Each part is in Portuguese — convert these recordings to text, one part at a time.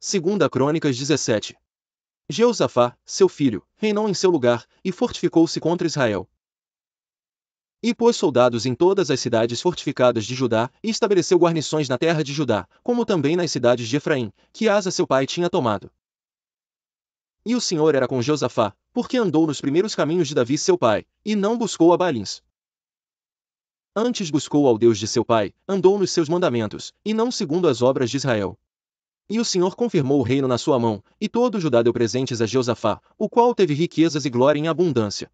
Segunda Crônicas 17. Jeosafá, seu filho, reinou em seu lugar, e fortificou-se contra Israel. E pôs soldados em todas as cidades fortificadas de Judá, e estabeleceu guarnições na terra de Judá, como também nas cidades de Efraim, que Asa seu pai tinha tomado. E o Senhor era com Jeosafá, porque andou nos primeiros caminhos de Davi seu pai, e não buscou a Baalins. Antes buscou ao Deus de seu pai, andou nos seus mandamentos, e não segundo as obras de Israel. E o Senhor confirmou o reino na sua mão, e todo Judá deu presentes a Jeosafá, o qual teve riquezas e glória em abundância.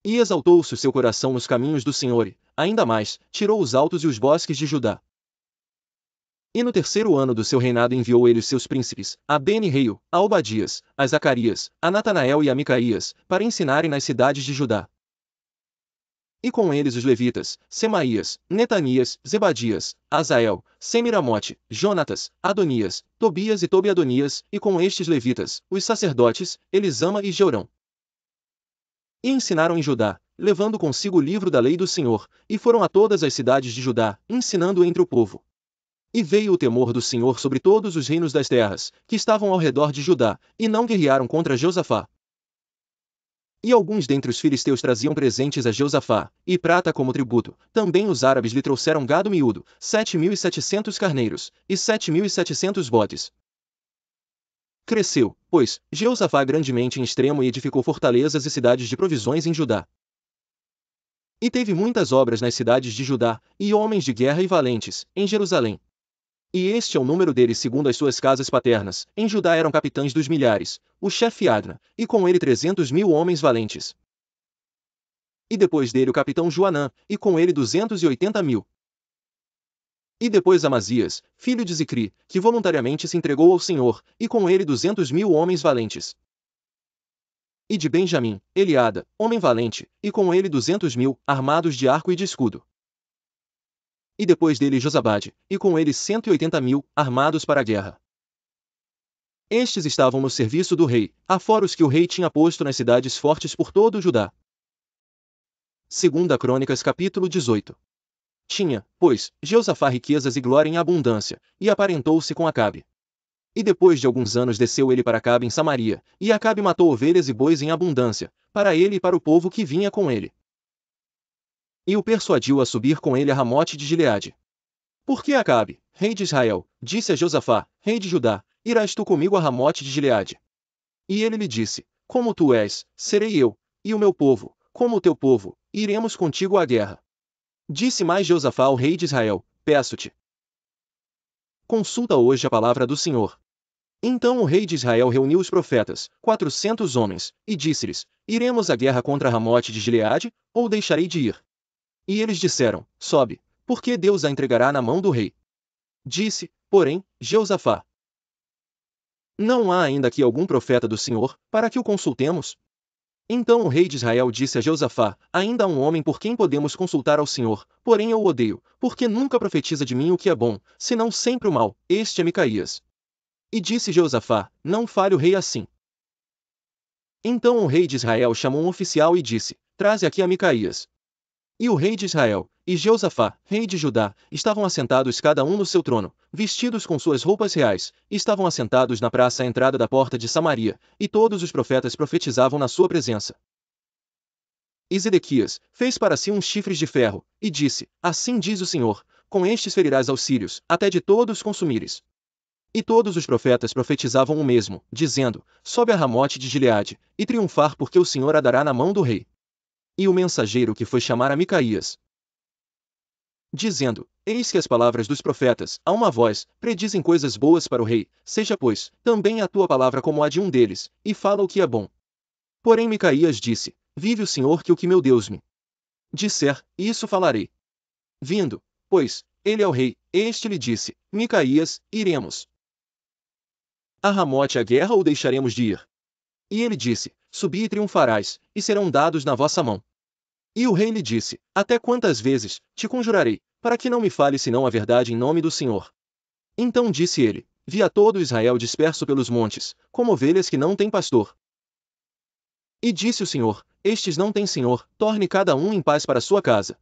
E exaltou-se o seu coração nos caminhos do Senhor, e, ainda mais, tirou os altos e os bosques de Judá. E no terceiro ano do seu reinado enviou ele os seus príncipes, a Ben-Reio, a Obadias, a Zacarias, a Natanael e a Micaías, para ensinarem nas cidades de Judá. E com eles os levitas, Semaías, Netanias, Zebadias, Azael, Semiramote, Jonatas, Adonias, Tobias e Tobiadonias, e com estes levitas, os sacerdotes, Elisama e Jeorão. E ensinaram em Judá, levando consigo o livro da lei do Senhor, e foram a todas as cidades de Judá, ensinando entre o povo. E veio o temor do Senhor sobre todos os reinos das terras, que estavam ao redor de Judá, e não guerrearam contra Jeosafá. E alguns dentre os filisteus traziam presentes a Jeosafá, e prata como tributo. Também os árabes lhe trouxeram gado miúdo, 7.700 carneiros, e 7.700 bodes. Cresceu, pois, Jeosafá grandemente em extremo e edificou fortalezas e cidades de provisões em Judá. E teve muitas obras nas cidades de Judá, e homens de guerra e valentes, em Jerusalém. E este é o número deles segundo as suas casas paternas. Em Judá eram capitães dos milhares, o chefe Adna, e com ele 300.000 homens valentes. E depois dele o capitão Joanã, e com ele 280.000. E depois Amazias, filho de Zicri, que voluntariamente se entregou ao Senhor, e com ele 200.000 homens valentes. E de Benjamim, Eliada, homem valente, e com ele 200.000, armados de arco e de escudo. E depois dele Josabade, e com ele 180.000, armados para a guerra. Estes estavam no serviço do rei, afora os que o rei tinha posto nas cidades fortes por todo o Judá. Segunda Crônicas capítulo 18. Tinha, pois, Jeosafá riquezas e glória em abundância, e aparentou-se com Acabe. E depois de alguns anos desceu ele para Acabe em Samaria, e Acabe matou ovelhas e bois em abundância, para ele e para o povo que vinha com ele. E o persuadiu a subir com ele a Ramote de Gileade. Porque Acabe, rei de Israel, disse a Josafá, rei de Judá, irás tu comigo a Ramote de Gileade? E ele lhe disse, como tu és, serei eu, e o meu povo, como o teu povo, iremos contigo à guerra. Disse mais Josafá ao rei de Israel, peço-te. Consulta hoje a palavra do Senhor. Então o rei de Israel reuniu os profetas, 400 homens, e disse-lhes, iremos à guerra contra Ramote de Gileade, ou deixarei de ir? E eles disseram, sobe, porque Deus a entregará na mão do rei. Disse, porém, Jeosafá, não há ainda aqui algum profeta do Senhor, para que o consultemos? Então o rei de Israel disse a Jeosafá, ainda há um homem por quem podemos consultar ao Senhor, porém eu o odeio, porque nunca profetiza de mim o que é bom, senão sempre o mal, este é Micaías. E disse Jeosafá, não fale o rei assim. Então o rei de Israel chamou um oficial e disse, traze aqui a Micaías. E o rei de Israel, e Jeosafá, rei de Judá, estavam assentados cada um no seu trono, vestidos com suas roupas reais, e estavam assentados na praça à entrada da porta de Samaria, e todos os profetas profetizavam na sua presença. E Zedequias fez para si uns chifres de ferro, e disse, assim diz o Senhor, com estes ferirás aos sírios, até de todos consumires. E todos os profetas profetizavam o mesmo, dizendo, sobe a Ramote de Gileade, e triunfar porque o Senhor a dará na mão do rei. E o mensageiro que foi chamar a Micaías, dizendo, eis que as palavras dos profetas, a uma voz, predizem coisas boas para o rei, seja pois, também a tua palavra como a de um deles, e fala o que é bom. Porém Micaías disse, vive o Senhor que o que meu Deus me disser, isso falarei. Vindo, pois, ele ao rei, este lhe disse, Micaías, iremos a Ramote à guerra ou deixaremos de ir? E ele disse, subi e triunfarás, e serão dados na vossa mão. E o rei lhe disse, até quantas vezes te conjurarei, para que não me fale senão a verdade em nome do Senhor? Então disse ele, vi a todo Israel disperso pelos montes, como ovelhas que não têm pastor. E disse o Senhor, estes não têm senhor, torne cada um em paz para sua casa.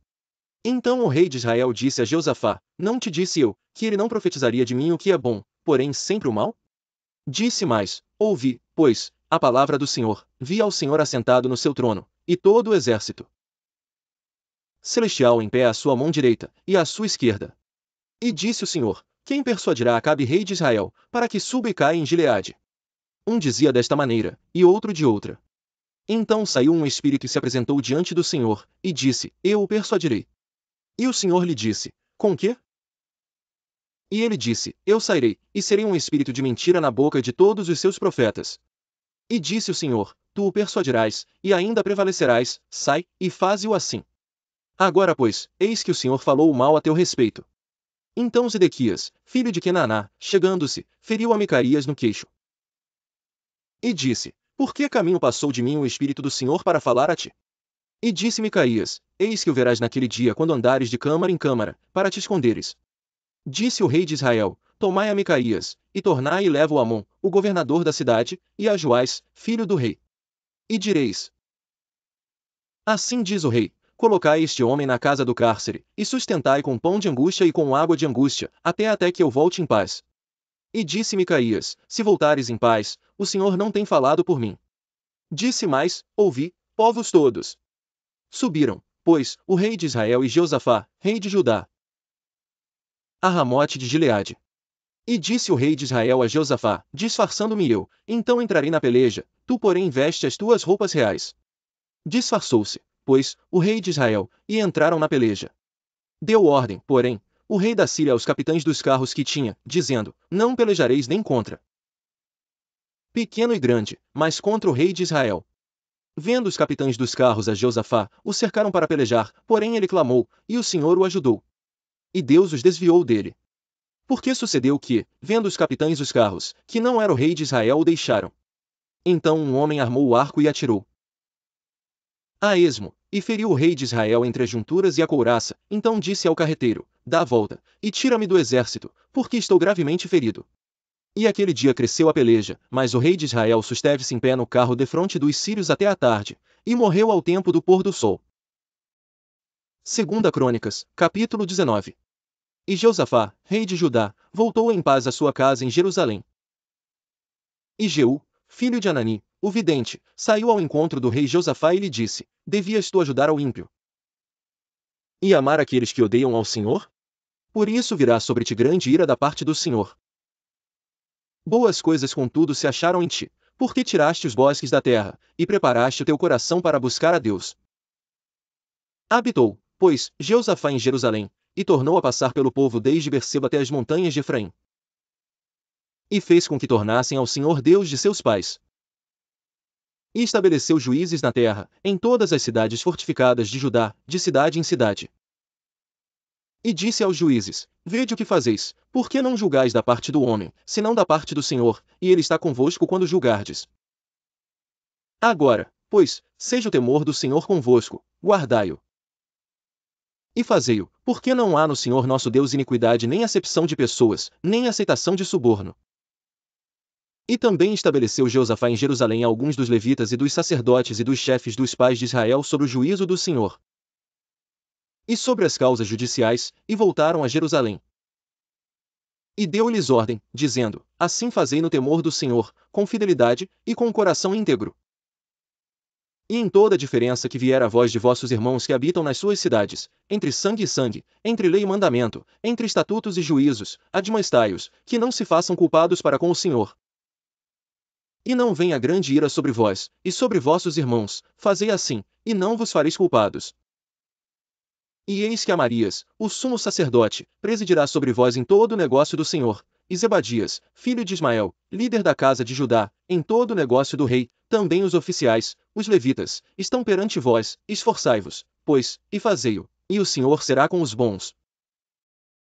Então o rei de Israel disse a Jeosafá, não te disse eu, que ele não profetizaria de mim o que é bom, porém sempre o mal? Disse mais: ouvi, pois, a palavra do Senhor, vi ao Senhor assentado no seu trono, e todo o exército celestial em pé à sua mão direita, e à sua esquerda. E disse o Senhor: quem persuadirá Acabe rei de Israel, para que suba e caia em Gileade? Um dizia desta maneira, e outro de outra. Então saiu um espírito e se apresentou diante do Senhor, e disse: eu o persuadirei. E o Senhor lhe disse: com quê? E ele disse: eu sairei, e serei um espírito de mentira na boca de todos os seus profetas. E disse o Senhor: tu o persuadirás, e ainda prevalecerás, sai, e faze-o assim. Agora pois, eis que o Senhor falou o mal a teu respeito. Então Zedequias, filho de Kenaná, chegando-se, feriu a Micarias no queixo. E disse: por que caminho passou de mim o Espírito do Senhor para falar a ti? E disse Micaias: eis que o verás naquele dia quando andares de câmara em câmara, para te esconderes. Disse o rei de Israel: tomai a Micaias, e tornai e leva-o a Amon, o governador da cidade, e a Joás, filho do rei. E direis: assim diz o rei: colocai este homem na casa do cárcere, e sustentai com pão de angústia e com água de angústia, até que eu volte em paz. E disse Micaias: se voltares em paz, o Senhor não tem falado por mim. Disse mais: ouvi, povos todos. Subiram, pois, o rei de Israel e Jeosafá, rei de Judá, a Ramote de Gileade. E disse o rei de Israel a Jeosafá: disfarçando-me eu, então entrarei na peleja, tu porém veste as tuas roupas reais. Disfarçou-se, pois, o rei de Israel, e entraram na peleja. Deu ordem, porém, o rei da Síria aos capitães dos carros que tinha, dizendo: não pelejareis nem contra pequeno e grande, mas contra o rei de Israel. Vendo os capitães dos carros a Jeosafá, o cercaram para pelejar, porém ele clamou, e o Senhor o ajudou. E Deus os desviou dele. Porque sucedeu que, vendo os capitães dos carros, que não era o rei de Israel, o deixaram. Então um homem armou o arco e atirou a esmo, e feriu o rei de Israel entre as junturas e a couraça. Então disse ao carreteiro: dá a volta, e tira-me do exército, porque estou gravemente ferido. E aquele dia cresceu a peleja, mas o rei de Israel susteve-se em pé no carro defronte dos sírios até a tarde, e morreu ao tempo do pôr do sol. 2 Crônicas, capítulo 19. E Jeosafá, rei de Judá, voltou em paz à sua casa em Jerusalém. E Jeú, filho de Anani, o vidente, saiu ao encontro do rei Josafá e lhe disse: devias tu ajudar ao ímpio e amar aqueles que odeiam ao Senhor? Por isso virá sobre ti grande ira da parte do Senhor. Boas coisas contudo se acharam em ti, porque tiraste os bosques da terra, e preparaste o teu coração para buscar a Deus. Habitou, pois, Jeosafá em Jerusalém, e tornou a passar pelo povo desde Berseba até as montanhas de Efraim. E fez com que tornassem ao Senhor Deus de seus pais. E estabeleceu juízes na terra, em todas as cidades fortificadas de Judá, de cidade em cidade. E disse aos juízes: vede o que fazeis, por que não julgais da parte do homem, senão da parte do Senhor, e ele está convosco quando julgardes. Agora, pois, seja o temor do Senhor convosco, guardai-o. E fazei-o, porque não há no Senhor nosso Deus iniquidade nem acepção de pessoas, nem aceitação de suborno. E também estabeleceu Jeosafá em Jerusalém alguns dos levitas e dos sacerdotes e dos chefes dos pais de Israel sobre o juízo do Senhor e sobre as causas judiciais, e voltaram a Jerusalém. E deu-lhes ordem, dizendo: assim fazei no temor do Senhor, com fidelidade, e com o coração íntegro. E em toda a diferença que vier a vós de vossos irmãos que habitam nas suas cidades, entre sangue e sangue, entre lei e mandamento, entre estatutos e juízos, admoestai-os, que não se façam culpados para com o Senhor. E não venha grande ira sobre vós, e sobre vossos irmãos, fazei assim, e não vos fareis culpados. E eis que Amarias, o sumo sacerdote, presidirá sobre vós em todo o negócio do Senhor, e Zebadias, filho de Ismael, líder da casa de Judá, em todo o negócio do rei, também os oficiais, os levitas, estão perante vós, esforçai-vos, pois, e fazei-o, e o Senhor será com os bons.